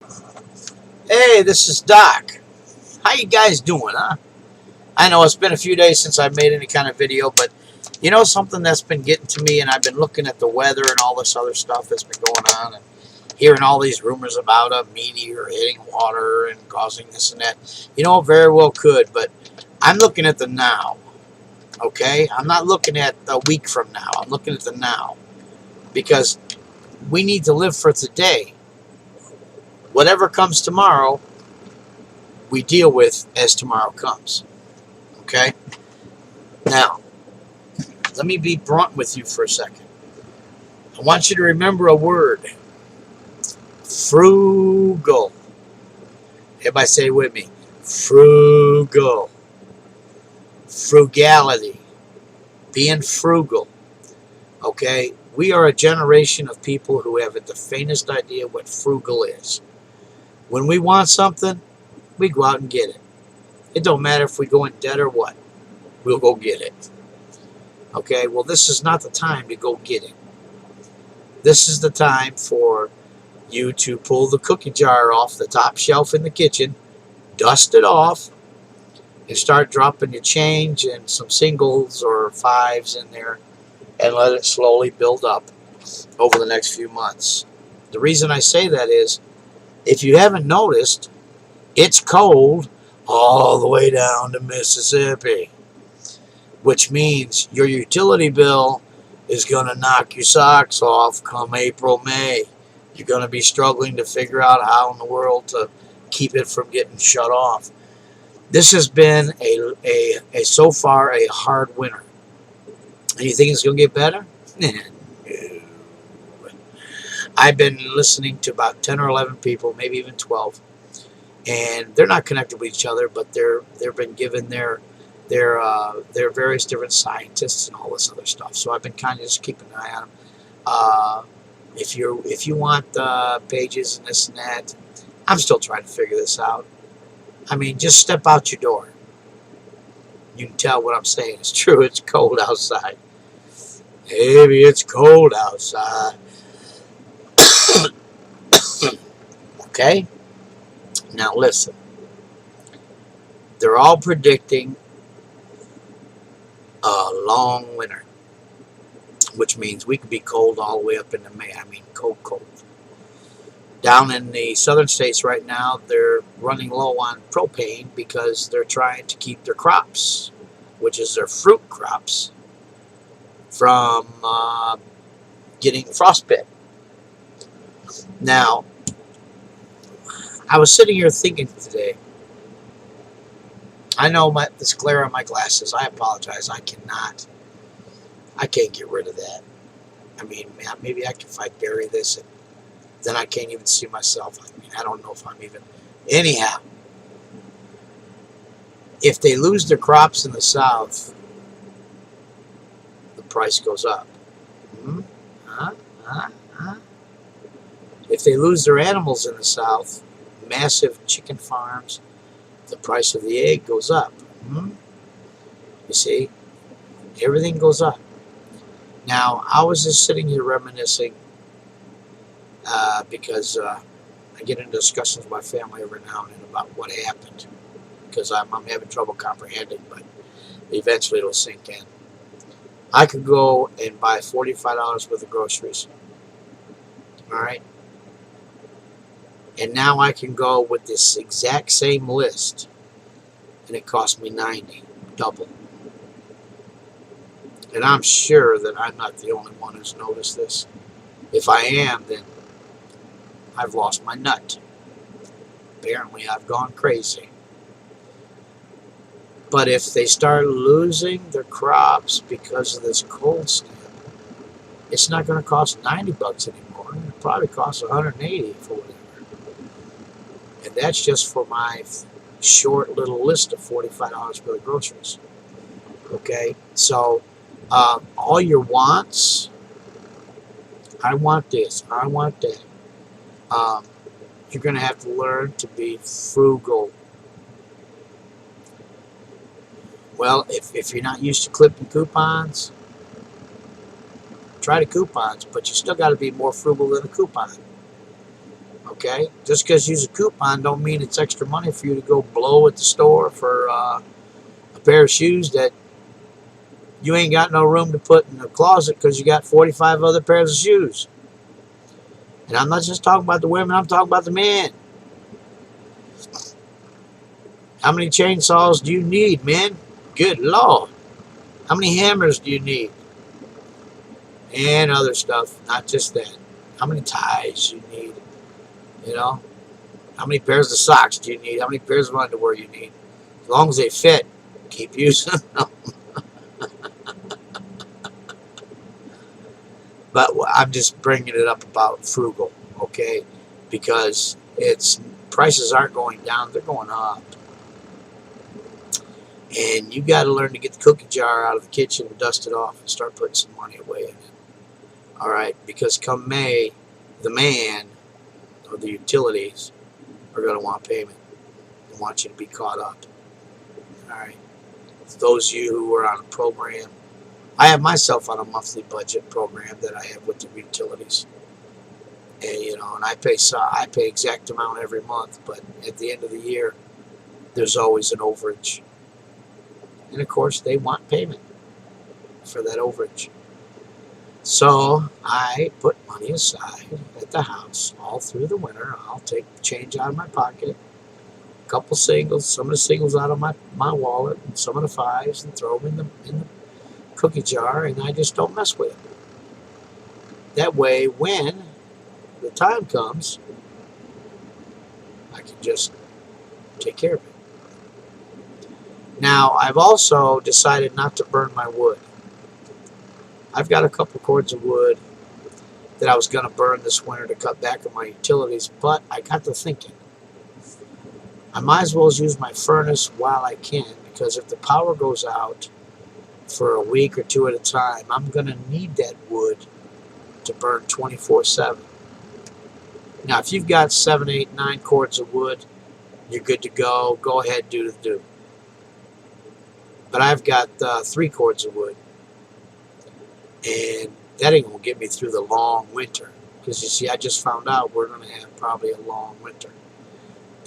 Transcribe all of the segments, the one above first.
Hey, this is Doc. How you guys doing, huh? I know it's been a few days since I've made any kind of video, but you know something that's been getting to me, and I've been looking at the weather and all this other stuff that's been going on, and hearing all these rumors about a meteor hitting water and causing this and that. You know, it very well could, but I'm looking at the now, okay? I'm not looking at a week from now. I'm looking at the now because we need to live for today. Whatever comes tomorrow, we deal with as tomorrow comes. Okay? Now, let me be blunt with you for a second. I want you to remember a word. Frugal. Everybody say it with me. Frugal. Frugality. Being frugal. Okay? We are a generation of people who haven't the faintest idea what frugal is. When we want something, we go out and get it. It don't matter if we go in debt or what. We'll go get it. Okay, well, this is not the time to go get it. This is the time for you to pull the cookie jar off the top shelf in the kitchen, dust it off, and start dropping your change and some singles or fives in there and let it slowly build up over the next few months. The reason I say that is, if you haven't noticed, it's cold all the way down to Mississippi, which means your utility bill is going to knock your socks off come April, May. You're going to be struggling to figure out how in the world to keep it from getting shut off. This has been a so far a hard winter. And you think it's going to get better? No. I've been listening to about 10 or 11 people, maybe even 12, and they're not connected with each other, but they've been given their various different scientists and all this other stuff. So I've been kind of just keeping an eye on them. If you want pages and this and that, I'm still trying to figure this out. I mean, just step out your door. You can tell what I'm saying. It's true. It's cold outside. Maybe it's cold outside. Okay? Now listen. They're all predicting a long winter, which means we could be cold all the way up into May. I mean, cold. Down in the southern states right now, they're running low on propane because they're trying to keep their crops, which is their fruit crops, from getting frostbite. Now, I was sitting here thinking today. I know this glare on my glasses. I apologize. I can't get rid of that. I mean, maybe if I bury this, and then I can't even see myself. I mean, I don't know if I'm even. Anyhow, if they lose their crops in the South, the price goes up. If they lose their animals in the South, massive chicken farms, the price of the egg goes up. You see, everything goes up. Now, I was just sitting here reminiscing because I get into discussions with my family every now and then about what happened, because I'm having trouble comprehending, but eventually it'll sink in. I could go and buy $45 worth of groceries. All right? And now I can go with this exact same list, and it cost me $90, double. And I'm sure that I'm not the only one who's noticed this. If I am, then I've lost my nut. Apparently, I've gone crazy. But if they start losing their crops because of this cold snap, it's not going to cost $90 anymore. It'll probably cost $180 for whatever. And that's just for my short little list of $45 worth of groceries. Okay? So, all your wants, I want this, I want that. You're going to have to learn to be frugal. Well, if you're not used to clipping coupons, try the coupons, but you still got to be more frugal than a coupon. Okay? Just because you use a coupon don't mean it's extra money for you to go blow at the store for a pair of shoes that you ain't got no room to put in the closet because you got 45 other pairs of shoes. And I'm not just talking about the women, I'm talking about the men. How many chainsaws do you need, men? Good Lord. How many hammers do you need? And other stuff, not just that. How many ties you need? You know? How many pairs of socks do you need? How many pairs of underwear you need? As long as they fit, keep using them. But I'm just bringing it up about frugal, okay? Because prices aren't going down, they're going up. And you got to learn to get the cookie jar out of the kitchen and dust it off and start putting some money away in it. All right? Because come May, the man or the utilities are going to want payment. They want you to be caught up. All right? Those of you who are on a program, I have myself on a monthly budget program that I have with the utilities. And, you know, and I pay exact amount every month, but at the end of the year, there's always an overage. And of course, they want payment for that overage. So I put money aside at the house all through the winter. I'll take change out of my pocket, a couple singles, some of the singles out of my wallet, and some of the fives, and throw them in the cookie jar, and I just don't mess with it. That way, when the time comes, I can just take care of it. Now, I've also decided not to burn my wood. I've got a couple cords of wood that I was going to burn this winter to cut back on my utilities, but I got to thinking, I might as well use my furnace while I can, because if the power goes out for a week or two at a time, I'm going to need that wood to burn 24/7. Now, if you've got 7, 8, 9 cords of wood, you're good to go. Go ahead, do the do. But I've got 3 cords of wood, and that ain't going to get me through the long winter. Because, you see, I just found out we're going to have probably a long winter.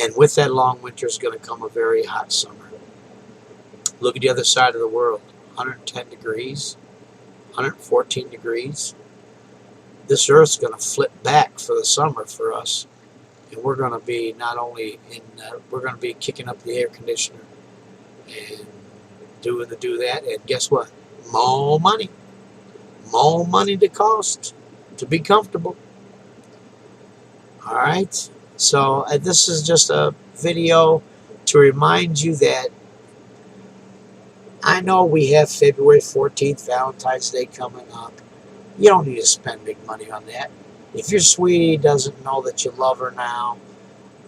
And with that long winter is going to come a very hot summer. Look at the other side of the world. 110 degrees, 114 degrees. This Earth's going to flip back for the summer for us. And we're going to be not only we're going to be kicking up the air conditioner and do that. And guess what? More money. More money to cost to be comfortable. All right. So this is just a video to remind you that I know we have February 14th, Valentine's Day coming up. You don't need to spend big money on that. If your sweetie doesn't know that you love her now,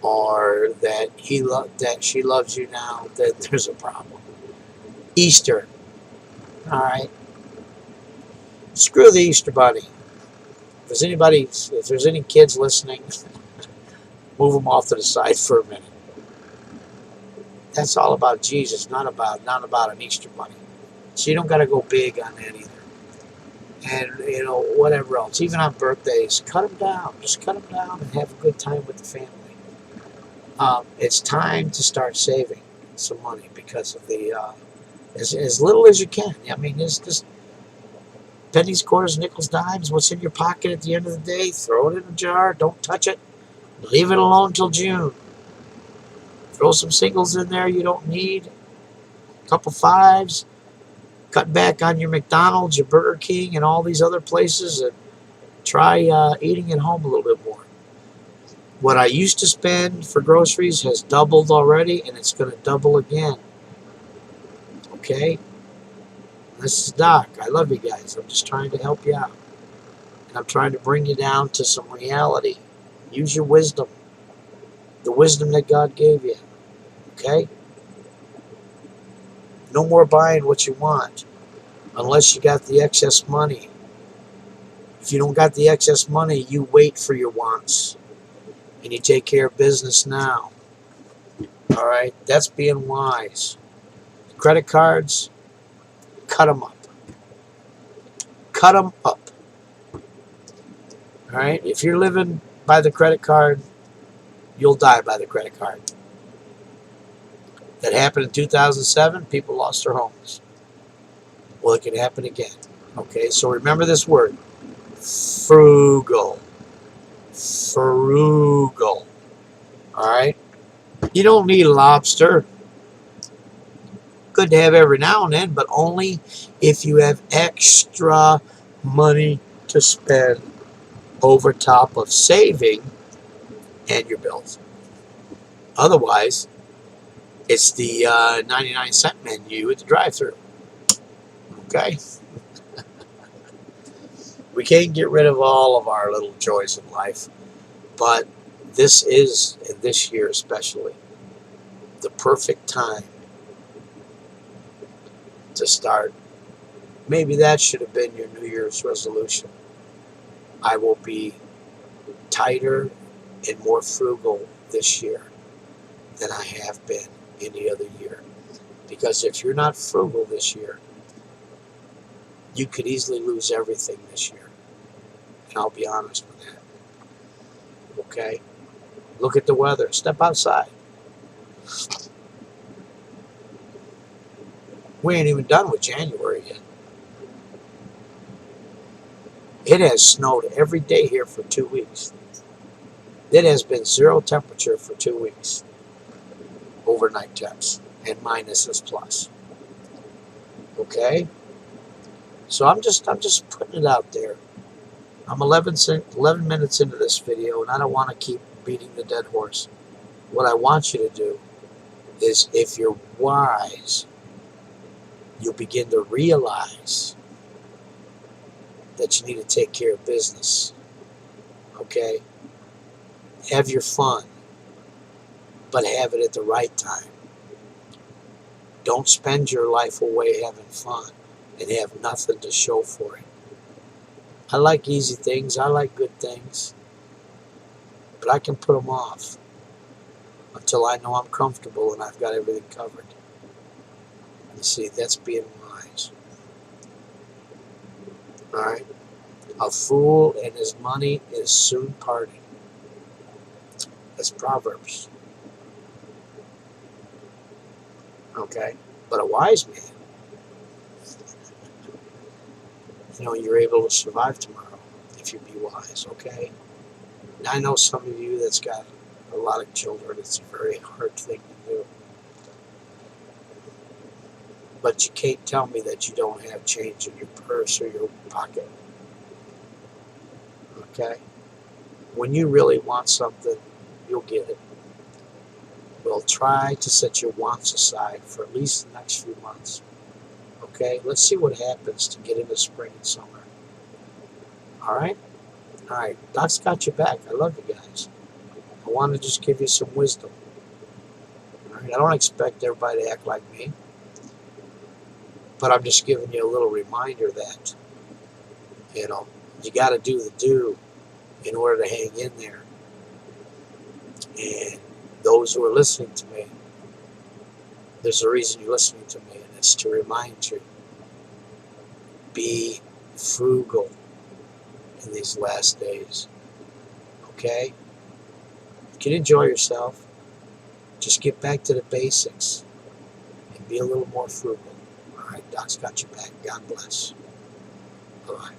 or that she loves you now, then there's a problem. Easter. All right. Screw the Easter Bunny. If there's any kids listening, move them off to the side for a minute. That's all about Jesus, not about an Easter Bunny. So you don't got to go big on that either. And, you know, whatever else. Even on birthdays, cut them down. Just cut them down and have a good time with the family. It's time to start saving some money because of the, as little as you can. I mean, it's just pennies, quarters, nickels, dimes. What's in your pocket at the end of the day, throw it in a jar. Don't touch it. Leave it alone till June. Throw some singles in there you don't need. A couple fives. Cut back on your McDonald's, your Burger King, and all these other places, and try eating at home a little bit more. What I used to spend for groceries has doubled already, and it's going to double again. Okay? This is Doc. I love you guys. I'm just trying to help you out. And I'm trying to bring you down to some reality. Use your wisdom. The wisdom that God gave you. Okay? No more buying what you want unless you got the excess money. If you don't got the excess money, you wait for your wants and you take care of business now. All right? That's being wise. Credit cards, cut them up. Cut them up. All right? If you're living by the credit card, you'll die by the credit card. That happened in 2007. People lost their homes. Well, it can happen again. Okay, so remember this word, frugal. Frugal. All right? You don't need a lobster. Good to have every now and then, but only if you have extra money to spend over top of saving and your bills. Otherwise, it's the 99-cent menu at the drive-thru. Okay? We can't get rid of all of our little joys in life, but this is, and this year especially, the perfect time to start. Maybe that should have been your New Year's resolution. I will be tighter and more frugal this year than I have been any other year. Because if you're not frugal this year, you could easily lose everything this year. And I'll be honest with that. Okay? Look at the weather. Step outside. We ain't even done with January yet. It has snowed every day here for 2 weeks. It has been 0 temperature for 2 weeks. Overnight temps. And minuses plus. Okay? So I'm just putting it out there. I'm 11 minutes into this video, and I don't want to keep beating the dead horse. What I want you to do is, if you're wise, you'll begin to realize that you need to take care of business. Okay? Have your fun, but have it at the right time. Don't spend your life away having fun and have nothing to show for it. I like easy things. I like good things. But I can put them off until I know I'm comfortable and I've got everything covered. You see, that's being wise. Alright? A fool and his money is soon parted. That's Proverbs. Okay? But a wise man, you're able to survive tomorrow if you be wise, okay? And I know some of you that's got a lot of children. It's a very hard thing to do. But you can't tell me that you don't have change in your purse or your pocket. Okay? When you really want something, you'll get it. Well, try to set your wants aside for at least the next few months. Okay? Let's see what happens to get into spring and summer. Alright? Alright. Doc's got your back. I love you guys. I want to just give you some wisdom. Alright? I don't expect everybody to act like me. But I'm just giving you a little reminder that, you got to do the do in order to hang in there. And those who are listening to me, there's a reason you're listening to me, and it's to remind you, be frugal in these last days. Okay? You can enjoy yourself. Just get back to the basics and be a little more frugal. All right, Doc's got your back. God bless. Bye-bye.